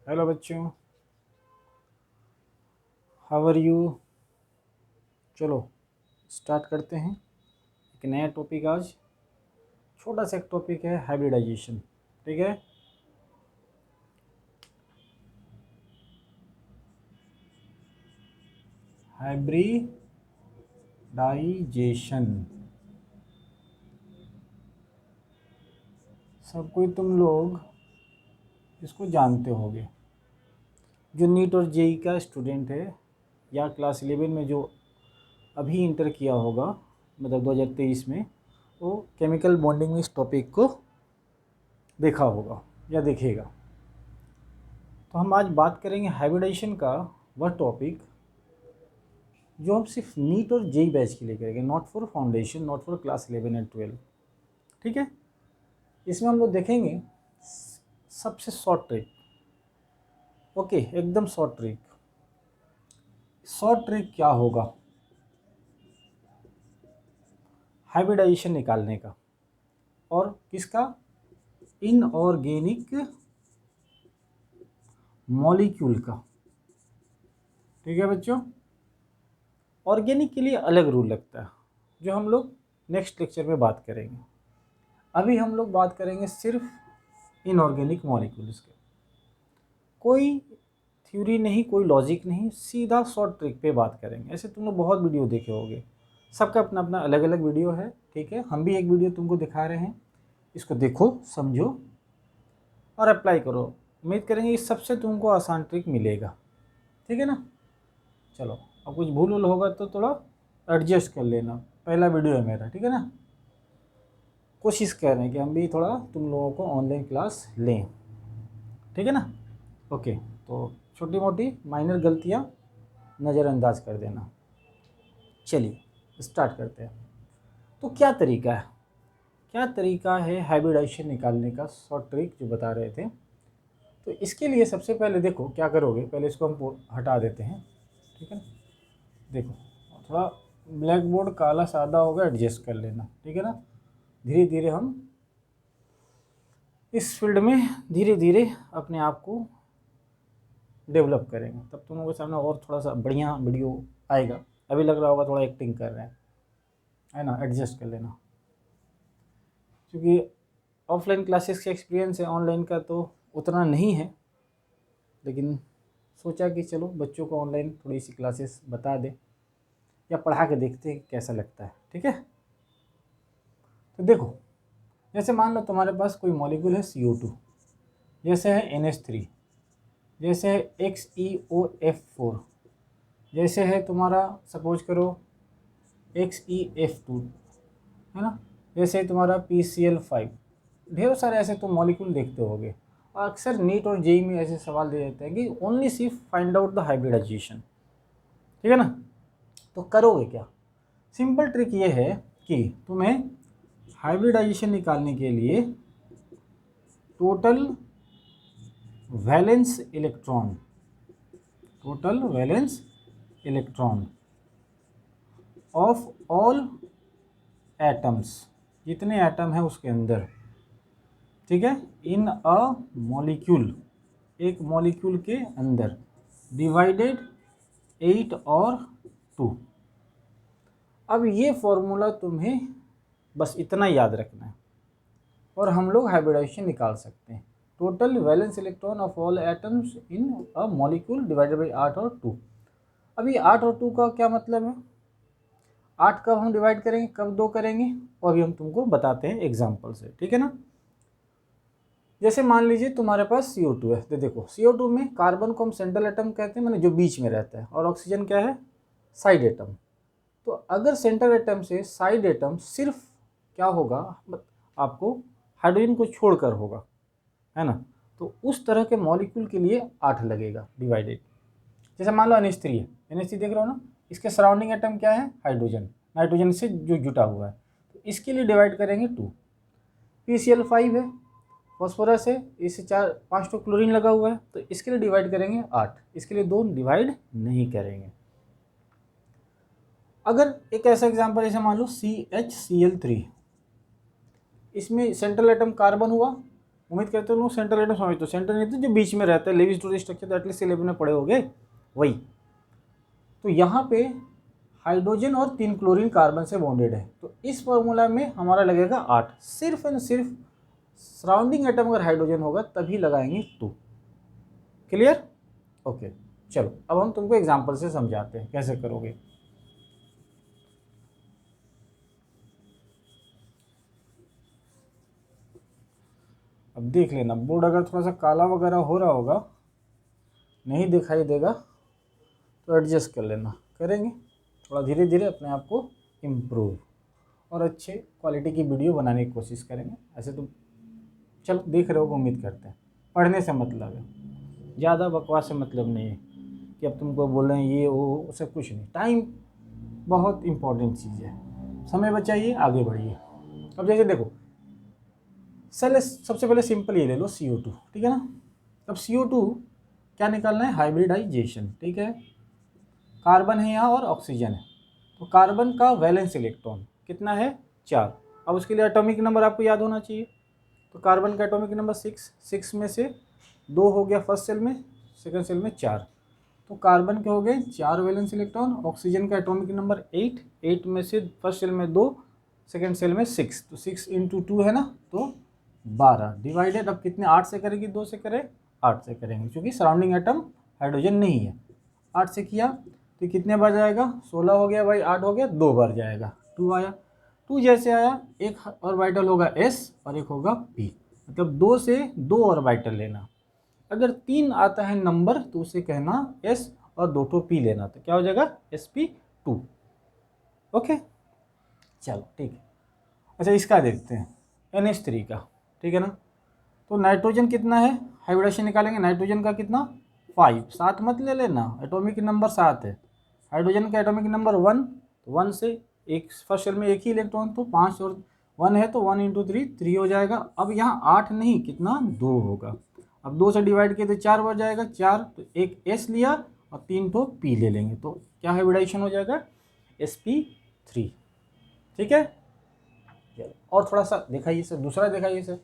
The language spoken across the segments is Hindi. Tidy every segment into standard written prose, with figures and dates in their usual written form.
हेलो बच्चों, हाउ आर यू। चलो स्टार्ट करते हैं एक नया टॉपिक। आज छोटा सा एक टॉपिक है हाइब्रिडाइजेशन। ठीक है, हाइब्रिडाइजेशन सब कोई तुम लोग इसको जानते होगे। जो नीट और जेई का स्टूडेंट है या क्लास 11 में जो अभी इंटर किया होगा, मतलब 2023 में, वो केमिकल बॉन्डिंग में इस टॉपिक को देखा होगा या देखेगा। तो हम आज बात करेंगे हाइब्रिडाइजेशन का, वह टॉपिक जो हम सिर्फ नीट और जेई बैच के लिए करेंगे, not for foundation, not for class 11 and 12। ठीक है, इसमें हम लोग देखेंगे सबसे शॉर्ट ट्रिक। ओके, एकदम शॉर्ट ट्रिक। शॉर्ट ट्रिक क्या होगा हाइब्रिडाइजेशन निकालने का, और किसका, इनऑर्गेनिक मॉलिक्यूल का। ठीक है बच्चों, ऑर्गेनिक के लिए अलग रूल लगता है जो हम लोग नेक्स्ट लेक्चर में बात करेंगे। अभी हम लोग बात करेंगे सिर्फ इनऑर्गेनिक मॉलिक्यूल्स के। कोई थ्योरी नहीं, कोई लॉजिक नहीं, सीधा शॉर्ट ट्रिक पे बात करेंगे। ऐसे तुम लोग बहुत वीडियो देखे होंगे, सबका अपना अपना अलग अलग वीडियो है। ठीक है, हम भी एक वीडियो तुमको दिखा रहे हैं, इसको देखो, समझो और अप्लाई करो। उम्मीद करेंगे इस सबसे तुमको आसान ट्रिक मिलेगा। ठीक है ना। चलो, अब कुछ भूल वूल होगा तो थोड़ा एडजस्ट कर लेना, पहला वीडियो है मेरा। ठीक है ना। कोशिश कर रहे हैं कि हम भी थोड़ा तुम लोगों को ऑनलाइन क्लास लें। ठीक है ना। ओके, तो छोटी मोटी माइनर गलतियाँ नज़रअंदाज कर देना। चलिए स्टार्ट करते हैं। तो क्या तरीका है हाइब्रिडाइजेशन निकालने का, शॉर्ट ट्रिक जो बता रहे थे। तो इसके लिए सबसे पहले देखो क्या करोगे, पहले इसको हम हटा देते हैं। ठीक है ना। देखो, थोड़ा ब्लैक बोर्ड काला सादा होगा, एडजस्ट कर लेना। ठीक है ना। धीरे धीरे हम इस फील्ड में धीरे धीरे अपने आप को डेवलप करेंगे, तब तुम लोगों के सामने और थोड़ा सा बढ़िया वीडियो आएगा। अभी लग रहा होगा थोड़ा एक्टिंग कर रहे हैं, है ना, एडजस्ट कर लेना। क्योंकि ऑफलाइन क्लासेस का एक्सपीरियंस है, ऑनलाइन का तो उतना नहीं है, लेकिन सोचा कि चलो बच्चों को ऑनलाइन थोड़ी सी क्लासेस बता दें या पढ़ा के देखते हैं कैसा लगता है। ठीक है, तो देखो, जैसे मान लो तुम्हारे पास कोई मॉलिक्यूल है CO2, जैसे है NH3, जैसे है XeOF4, जैसे है तुम्हारा सपोज करो XeF2, है ना, जैसे है तुम्हारा PCl5। ढेरों सारे ऐसे तुम मॉलिक्यूल देखते होगे, और अक्सर नीट और जेई में ऐसे सवाल दे देते हैं कि ओनली सिर्फ फाइंड आउट द हाइब्रिडाइजेशन। ठीक है ना। तो करोगे क्या, सिंपल ट्रिक ये है कि तुम्हें हाइब्रिडाइजेशन निकालने के लिए total valence electron, total valence electron of all atoms, जितने एटम है उसके अंदर, ठीक है, इन अ मॉलिक्यूल, एक मॉलिक्यूल के अंदर, डिवाइडेड 8 और 2। अब ये फॉर्मूला तुम्हें बस इतना याद रखना है और हम लोग हाइब्रिडाइजेशन निकाल सकते हैं। Total valence electron of all atoms in a molecule divided by 8 और 2। अभी 8 और 2 का क्या मतलब है, 8 कब हम डिवाइड करेंगे, कब 2 करेंगे, और अभी हम तुमको बताते हैं एग्जाम्पल से। ठीक है ना। जैसे मान लीजिए तुम्हारे पास CO2 है, तो देखो CO2 में कार्बन को हम सेंट्रल एटम कहते हैं, मैंने जो बीच में रहता है, और ऑक्सीजन क्या है, साइड एटम। तो अगर सेंट्रल एटम से साइड एटम सिर्फ क्या होगा, आपको हाइड्रोजन को छोड़कर होगा, है ना, तो उस तरह के मॉलिक्यूल के लिए 8 लगेगा डिवाइडेड। जैसे मान लो NH3 है, NH3 देख रहे हो ना, इसके सराउंडिंग एटम क्या है, हाइड्रोजन, नाइट्रोजन से जो जुटा हुआ है, तो इसके लिए डिवाइड करेंगे 2। PCl5 है, फॉस्फोरस है, इससे 4-5 तो क्लोरीन लगा हुआ है, तो इसके लिए डिवाइड करेंगे 8, इसके लिए 2 डिवाइड नहीं करेंगे। अगर एक ऐसा एग्जांपल जैसे मान लो CHCl3, इसमें सेंट्रल एटम कार्बन हुआ, उम्मीद करते हो लोग सेंट्रल एटम समझते हो। सेंट्रल एटम जो बीच में रहता है, लेवी स्टोरी स्ट्रक्चर तो एटलीस्ट 11 में पढ़े होगे वही। तो यहाँ पे हाइड्रोजन और 3 क्लोरीन कार्बन से बॉन्डेड है, तो इस फॉर्मूला में हमारा लगेगा 8। सिर्फ एंड सिर्फ सराउंडिंग एटम अगर हाइड्रोजन होगा तभी लगाएंगे 2। क्लियर? ओके, चलो अब हम तुमको एग्जांपल से समझाते हैं कैसे करोगे। अब देख लेना, बोर्ड अगर थोड़ा सा काला वगैरह हो रहा होगा, नहीं दिखाई देगा तो एडजस्ट कर लेना, करेंगे थोड़ा धीरे धीरे अपने आप को इम्प्रूव और अच्छे क्वालिटी की वीडियो बनाने की कोशिश करेंगे। ऐसे तो चलो देख रहे हो, उम्मीद करते हैं। पढ़ने से मतलब है, ज़्यादा बकवास से मतलब नहीं है कि अब तुमको बोल रहे हैं ये वो, सब कुछ नहीं। टाइम बहुत इम्पोर्टेंट चीज़ है, समय बचाइए, आगे बढ़िए। अब जैसे देखो, सबसे पहले सिंपल ये ले लो CO2, ठीक है ना। अब CO2 क्या निकालना है? हाइब्रिडाइजेशन, ठीक है। कार्बन है यहाँ और ऑक्सीजन है, तो कार्बन का वैलेंस इलेक्ट्रॉन कितना है? 4। अब उसके लिए एटॉमिक नंबर आपको याद होना चाहिए, तो कार्बन का एटॉमिक नंबर 6 में से 2 हो गया फर्स्ट सेल में, सेकंड सेल में 4, तो कार्बन के हो गए 4 वैलेंस इलेक्ट्रॉन। ऑक्सीजन का एटॉमिक नंबर 8 में से फर्स्ट सेल में 2, सेकंड सेल में 6, तो 6 × 2 है ना, तो 12 डिवाइडेड। अब कितने? 8 से करेंगे, 2 से करें, 8 से करेंगे, क्योंकि सराउंडिंग एटम हाइड्रोजन नहीं है। 8 से किया तो कितने बार जाएगा? 16 हो गया भाई, 8 हो गया, 2 बार जाएगा, 2 आया। 2 जैसे आया, एक ऑर्बिटल होगा S और एक होगा P, मतलब 2 से 2 ऑर्बिटल लेना। अगर 3 आता है नंबर तो उसे कहना S और 2 ठो P लेना, तो क्या हो जाएगा? sp2। ओके, चलो ठीक है। अच्छा, इसका देखते हैं, NH3 का, ठीक है ना। तो नाइट्रोजन कितना है? हाइब्रिडेशन निकालेंगे, नाइट्रोजन का कितना? 5। 7 मत ले लेना, एटॉमिक नंबर 7 है। हाइड्रोजन का एटॉमिक नंबर 1, तो 1 से एक फर्स्ट सेल में एक ही इलेक्ट्रॉन, तो 5 और 1 है, तो 1 × 3 3 हो जाएगा। अब यहाँ 8 नहीं, कितना? 2 होगा। अब 2 से डिवाइड किए तो 4 बार जाएगा, 4, तो एक S लिया और 3 ठो P ले लेंगे, तो क्या हाइब्रिडाइजेशन हो जाएगा? sp3, ठीक है। और थोड़ा सा दिखाइए सर, दूसरा दिखाइए सर।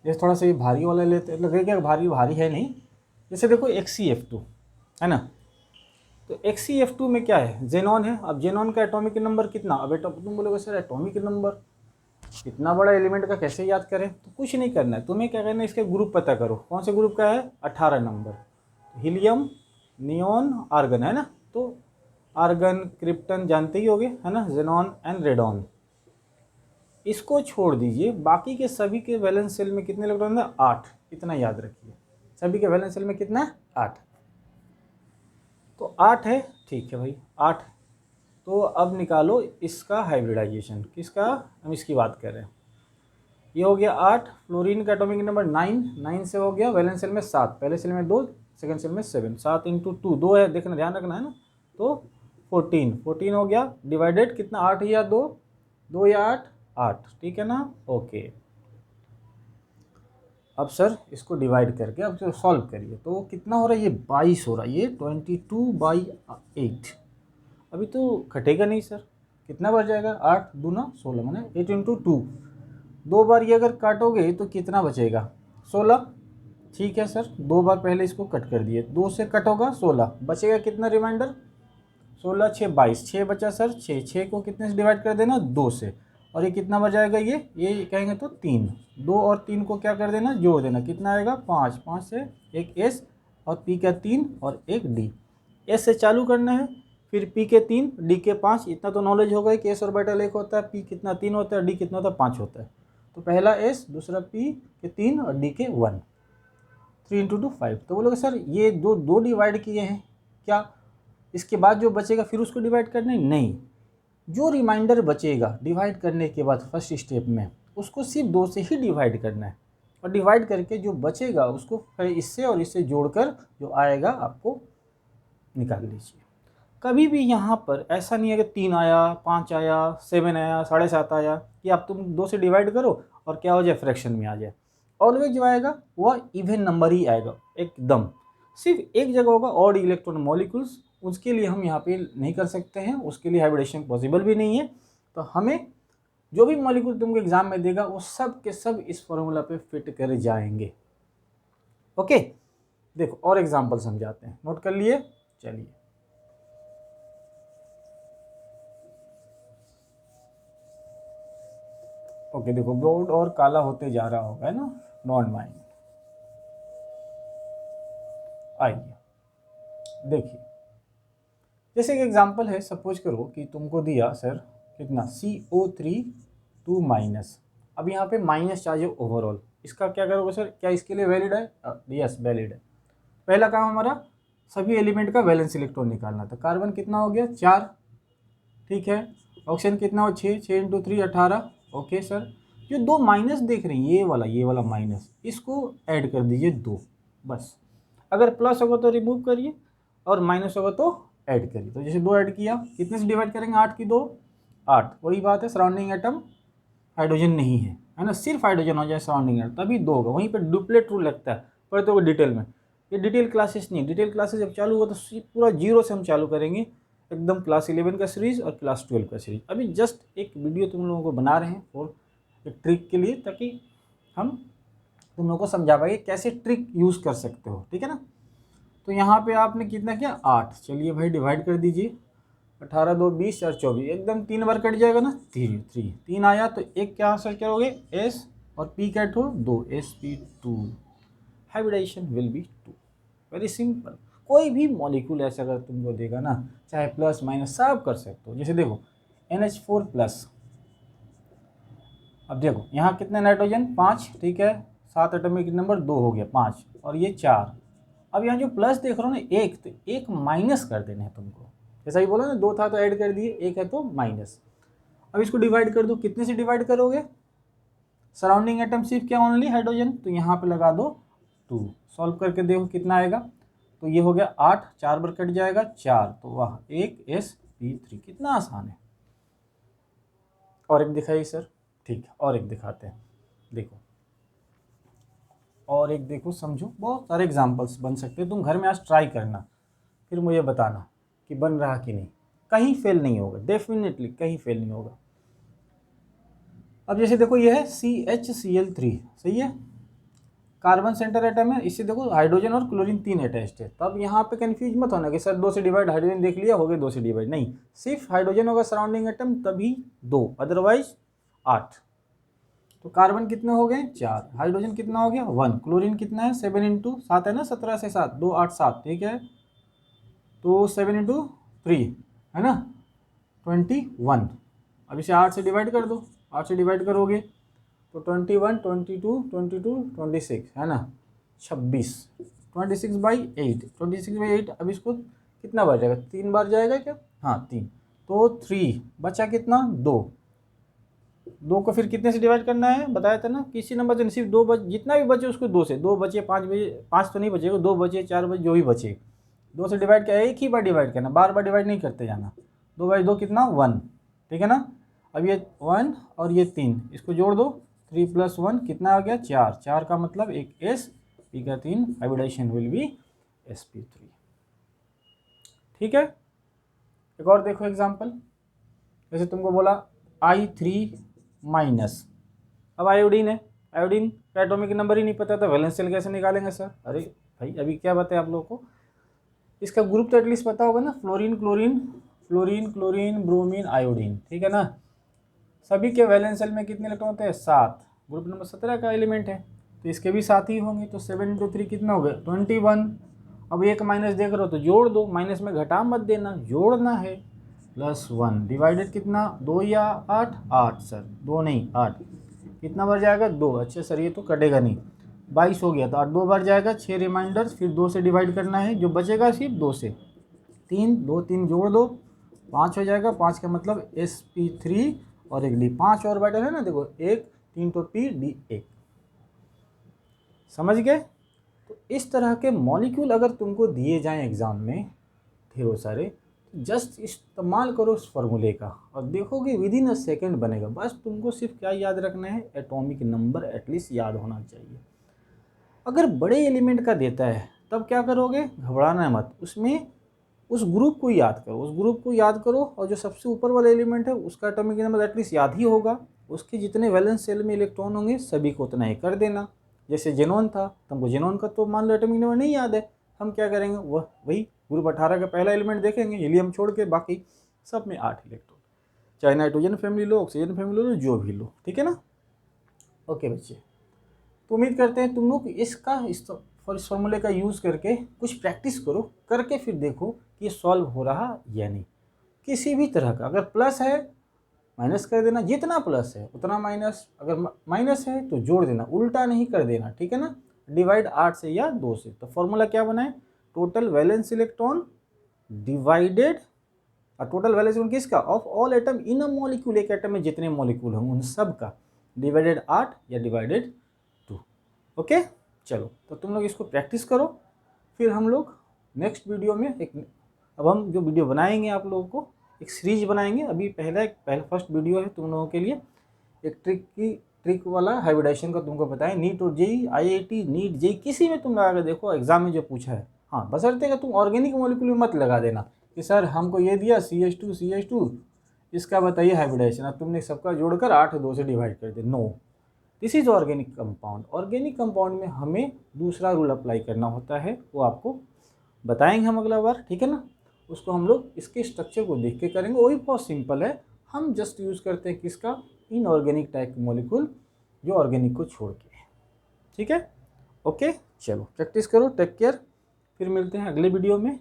जैसे थोड़ा सा ये भारी वाला लेते, लगेगा भारी है नहीं। जैसे देखो XeF2 है ना, तो XeF2 में क्या है? जेनॉन है। अब जेनॉन का एटॉमिक नंबर कितना? अब तुम बोलोगे सर एटॉमिक नंबर इतना बड़ा एलिमेंट का कैसे याद करें? तो कुछ नहीं करना है तुम्हें, क्या करना है, इसके ग्रुप पता करो। कौन से ग्रुप का है? 18 नंबर। हीलियम, नियोन, आर्गन है ना, तो आर्गन, क्रिप्टन जानते ही होगे है ना, जेनॉन एंड रेडॉन। इसको छोड़ दीजिए, बाकी के सभी के वैलेंस सेल में कितने इलेक्ट्रॉन है? 8। इतना याद रखिए, सभी के वैलेंस सेल में कितना है? 8। तो 8 है, ठीक है भाई, 8। तो अब निकालो इसका हाइब्रिडाइजेशन। किसका? हम इसकी बात कर रहे हैं। ये हो गया 8। फ्लोरीन का एटॉमिक नंबर 9 से हो गया वैलेंस सेल में 7, पहले सेल में 2, सेकंड सेल में 7। 7 × 2 2 है, देखना, ध्यान रखना है ना, तो 14 हो गया, डिवाइडेड कितना? 8 या 2, 2 या 8, 8, ठीक है ना। ओके, अब सर इसको डिवाइड करके अब जो सॉल्व करिए, तो कितना हो रहा है? ये 22 हो रहा है, ये 22/8। अभी तो कटेगा नहीं सर, कितना बच जाएगा? 8 दूना 16, माने 8 × 2। 2 बार ये अगर काटोगे तो कितना बचेगा? 16, ठीक है सर। 2 बार पहले इसको कट कर दिए, 2 से कट होगा 16, बचेगा कितना रिमाइंडर? 16 6 22, 6 बचा सर, 6 को कितने से डिवाइड कर देना? 2 से। और ये कितना बच जाएगा? ये कहेंगे तो 3। 2 और 3 को क्या कर देना? जोड़ देना, कितना आएगा? 5। 5 से एक S और P का 3 और एक D। S से चालू करना है, फिर P के 3, D के 5। इतना तो नॉलेज होगा कि S ऑर्बिटल 1 होता है, P कितना 3 होता है, D कितना होता है? 5 होता है। तो पहला S, दूसरा P के 3 और D के 1। 3 × 2 5। तो बोलोगे सर ये दो डिवाइड किए हैं क्या? इसके बाद जो बचेगा फिर उसको डिवाइड करना है? नहीं, जो रिमाइंडर बचेगा डिवाइड करने के बाद फर्स्ट स्टेप में, उसको सिर्फ 2 से ही डिवाइड करना है, और डिवाइड करके जो बचेगा उसको फिर इससे और इससे जोड़कर जो आएगा आपको निकाल लीजिए। कभी भी यहाँ पर ऐसा नहीं है कि 3 आया, 5 आया, 7 आया, 7.5 आया, कि आप तुम 2 से डिवाइड करो और क्या हो जाए? फ्रैक्शन में आ जाए। ऑलवेज जो आएगा वह इवन नंबर ही आएगा एकदम। सिर्फ एक जगह होगा ऑड इलेक्ट्रॉन मॉलिक्यूल्स, उसके लिए हम यहाँ पे नहीं कर सकते हैं, उसके लिए हाइब्रिडेशन पॉसिबल भी नहीं है। तो हमें जो भी मॉलिक्यूल तुमको एग्जाम में देगा वो सब के सब इस फॉर्मूला पे फिट कर जाएंगे। ओके, देखो और एग्जाम्पल समझाते हैं, नोट कर लिए, चलिए। ओके देखो, ब्राउन और काला होते जा रहा होगा, है ना, नॉन माइंड। आइए देखिए, जैसे एक एग्जांपल है, सपोज करो कि तुमको दिया सर कितना CO3 2 माइनस, अब यहाँ पे माइनस चार्ज है ओवरऑल, इसका क्या करोगे सर, क्या इसके लिए वैलिड है? यस वैलिड है। पहला काम हमारा सभी एलिमेंट का वैलेंस इलेक्ट्रॉन निकालना था। कार्बन कितना हो गया 4, ठीक है। ऑक्सीजन कितना हो 6, 6 × 3 18। ओके सर, जो 2 माइनस देख रहे हैं ये वाला माइनस, इसको ऐड कर दीजिए 2 बस। अगर प्लस होगा तो रिमूव करिए और माइनस होगा तो ऐड करिए। तो जैसे 2 ऐड किया, कितने से डिवाइड करेंगे, 8 की 2 8। वही बात है, सराउंडिंग एटम हाइड्रोजन नहीं है ना, सिर्फ हाइड्रोजन हो जाए सराउंडिंग एटम तभी 2 होगा। वहीं पर डुप्लेट रूल लगता है, पढ़ते हो डिटेल में। ये डिटेल क्लासेस नहीं, डिटेल क्लासेस जब चालू हुआ तो पूरा जीरो से हम चालू करेंगे, एकदम क्लास 11 का सीरीज़ और क्लास 12 का सीरीज। अभी जस्ट एक वीडियो तुम लोगों को बना रहे हैं और एक ट्रिक के लिए, ताकि हम तुम लोगों को समझा पाएंगे कैसे ट्रिक यूज़ कर सकते हो, ठीक है ना। तो यहाँ पे आपने कितना किया 8, चलिए भाई डिवाइड कर दीजिए, 18 2 20 और 24, एकदम 3 बार कट जाएगा ना, 3 आया तो एक क्या आंसर करोगे S और P कैट हो 2 sp2, hybridization will be 2। Very simple. कोई भी मॉलिक्यूल ऐसा अगर तुमको देगा ना, चाहे प्लस माइनस सब कर सकते हो। जैसे देखो NH4+, अब देखो यहाँ कितने नाइट्रोजन 5, ठीक है, 7 एटॉमिक नंबर 2 हो गया 5 और ये 4। अब यहाँ जो प्लस देख रहे हो ना 1, तो 1 माइनस कर देना है तुमको, जैसा ही बोला ना, 2 था तो ऐड कर दिए, 1 है तो माइनस। अब इसको डिवाइड कर दो, कितने से डिवाइड करोगे, सराउंडिंग एटम सिर्फ क्या ओनली हाइड्रोजन, तो यहाँ पे लगा दो 2। सॉल्व करके देखो कितना आएगा, तो ये हो गया 8, 4 बार कट जाएगा 4, तो वह 1 sp3। कितना आसान है। और एक दिखाइए सर, ठीक है और एक दिखाते हैं, देखो और एक देखो, समझो, बहुत सारे एग्जांपल्स बन सकते हैं। तुम घर में आज ट्राई करना, फिर मुझे बताना कि बन रहा कि नहीं, कहीं फेल नहीं होगा, डेफिनेटली कहीं फेल नहीं होगा। अब जैसे देखो ये है CHCl3, सही है, कार्बन सेंटर एटम है, इससे देखो हाइड्रोजन और क्लोरीन 3 अटैच्ड है। तब यहाँ पे कंफ्यूज मत होना कि सर 2 से डिवाइड, हाइड्रोजन देख लिया हो गए 2 से डिवाइड, नहीं, सिर्फ हाइड्रोजन होगा सराउंडिंग एटम तभी 2, अदरवाइज 8। तो कार्बन कितने हो गए 4, हाइड्रोजन कितना हो गया 1, क्लोरीन कितना है 7 × 7 है ना, 17 से 7 2 8 7, ठीक है, तो 7 × 3 है ना 21। अब इसे 8 से डिवाइड कर दो, 8 से डिवाइड करोगे तो 21 22 22 26 है ना, 26, 26/8, 26/8। अब इसको कितना बार जाएगा, 3 बार जाएगा क्या, हाँ 3, तो 3 बचा कितना 2 को फिर कितने से डिवाइड करना है, बताया था ना, किसी नंबर से सिर्फ 2 बच, जितना भी बचे उसको 2 से, 2 बचे 5 बचे, 5 तो नहीं बचेगा, 2 बचे 4 बचे, जो भी बचे 2 से डिवाइड किया, एक ही बार डिवाइड करना, बार बार डिवाइड नहीं करते जाना। 2/2 कितना 1, ठीक है ना। अब ये 1 और ये 3, इसको जोड़ दो, 3 + 1 कितना आ गया 4, 4 का मतलब एक S, P का 3, हाइब्रिडाइजेशन विल बी sp3, ठीक है। एक और देखो एग्जांपल, जैसे तुमको बोला I3-, अब आयोडीन है, आयोडीन का एटॉमिक नंबर ही नहीं पता था, वैलेंस शेल कैसे निकालेंगे सर, अरे भाई अभी क्या बताया आप लोगों को, इसका ग्रुप तो एटलीस्ट पता होगा ना, fluorine chlorine, fluorine chlorine bromine iodine, ठीक है ना। सभी के वैलेंस शेल में कितने इलेक्ट्रॉन होते हैं 7, ग्रुप नंबर 17 का एलिमेंट है, तो इसके भी 7 ही होंगे, तो 7 × 3 कितना हो गया 21। अब एक माइनस देख रहे हो तो जोड़ दो, माइनस में घटा मत देना, जोड़ना है, +1 डिवाइडेड कितना 2 या 8, 8 सर 2 नहीं 8, कितना बार जाएगा 2, अच्छा सर ये तो कटेगा नहीं, 22 हो गया, तो 8 2 बार जाएगा, 6 रिमाइंडर्स, फिर 2 से डिवाइड करना है, जो बचेगा सिर्फ 2 से, 3 2 3 जोड़ दो 5 हो जाएगा, 5 का मतलब sp3 और एक D, 5 और बैठल है ना, देखो 1 3 तो P D 1, समझ गए। तो इस तरह के मॉलिक्यूल अगर तुमको दिए जाएं एग्ज़ाम में ढेरों सारे, जस्ट इस्तेमाल करो उस फॉर्मूले का और देखोगे विदिन अ सेकेंड बनेगा। बस तुमको सिर्फ क्या याद रखना है, एटॉमिक नंबर एटलीस्ट याद होना चाहिए। अगर बड़े एलिमेंट का देता है तब क्या करोगे, घबराना मत, उसमें उस ग्रुप को याद करो, उस ग्रुप को याद करो, और जो सबसे ऊपर वाला एलिमेंट है उसका एटॉमिक नंबर एटलीस्ट याद ही होगा। उसके जितने वैलेंस शेल में इलेक्ट्रॉन होंगे सभी को उतना ही कर देना। जैसे जेनॉन था, तुमको जेनॉन का तो मान लो एटॉमिक नंबर नहीं याद है, हम क्या करेंगे, वही ग्रुप 18 का पहला एलिमेंट देखेंगे, हीलियम छोड़ के बाकी सब में 8 इलेक्ट्रॉन। चाहे नाइट्रोजन फैमिली लो, ऑक्सीजन फैमिली लो, जो भी लो, ठीक है ना। ओके बच्चे, तो उम्मीद करते हैं तुम लोग इस फॉर्मूले का यूज़ करके कुछ प्रैक्टिस करो, करके फिर देखो कि ये सॉल्व हो रहा या नहीं। किसी भी तरह का अगर प्लस है माइनस कर देना, जितना प्लस है उतना माइनस, अगर माइनस है तो जोड़ देना, उल्टा नहीं कर देना, ठीक है ना। डिवाइड 8 से या 2 से। तो फॉर्मूला क्या बनाए, टोटल वैलेंस इलेक्ट्रॉन डिवाइडेड, और टोटल वैलेंस इलेक्ट्रॉन किसका, of all atom in a molecule, एक एटम में जितने मॉलिक्यूल होंगे उन सब का, डिवाइडेड 8 या डिवाइडेड 2। ओके चलो, तो तुम लोग इसको प्रैक्टिस करो, फिर हम लोग नेक्स्ट वीडियो में अब हम जो वीडियो बनाएंगे आप लोगों को एक सीरीज बनाएंगे। अभी पहला फर्स्ट वीडियो है तुम लोगों के लिए, एक ट्रिक वाला हाइब्रिडाइजेशन का तुमको बताएं। नीट और जेई, आईआईटी, नीट, जेई किसी में तुम लगा के देखो, एग्जाम में जो पूछा है। हाँ, बशर्ते कि तुम ऑर्गेनिक मॉलिक्यूल में मत लगा देना कि सर हमको ये दिया CH2 इसका बताइए हाइब्रिडाइजेशन, अब तुमने सबका जोड़कर 8 और 2 से डिवाइड कर दे। No, this is organic compound. Organic compound में हमें दूसरा रूल अप्लाई करना होता है, वो आपको बताएंगे हम अगला बार, ठीक है ना। उसको हम लोग इसके स्ट्रक्चर को देख के करेंगे, वो भी बहुत सिंपल है। हम जस्ट यूज़ करते हैं किसका, इनऑर्गेनिक टाइप के मॉलिक्यूल जो ऑर्गेनिक को छोड़ के, ठीक है। ओके चलो, प्रैक्टिस करो, टेक केयर, फिर मिलते हैं अगले वीडियो में,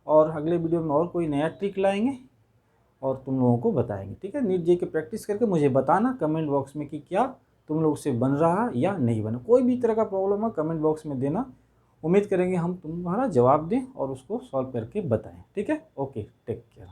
और अगले वीडियो में और कोई नया ट्रिक लाएंगे और तुम लोगों को बताएंगे, ठीक है। नीट जे के प्रैक्टिस करके मुझे बताना कमेंट बॉक्स में कि क्या तुम लोग से बन रहा या नहीं बना। कोई भी तरह का प्रॉब्लम है कमेंट बॉक्स में देना, उम्मीद करेंगे हम तुम्हारा जवाब दें और उसको सॉल्व करके बताएं, ठीक है। Okay, take care.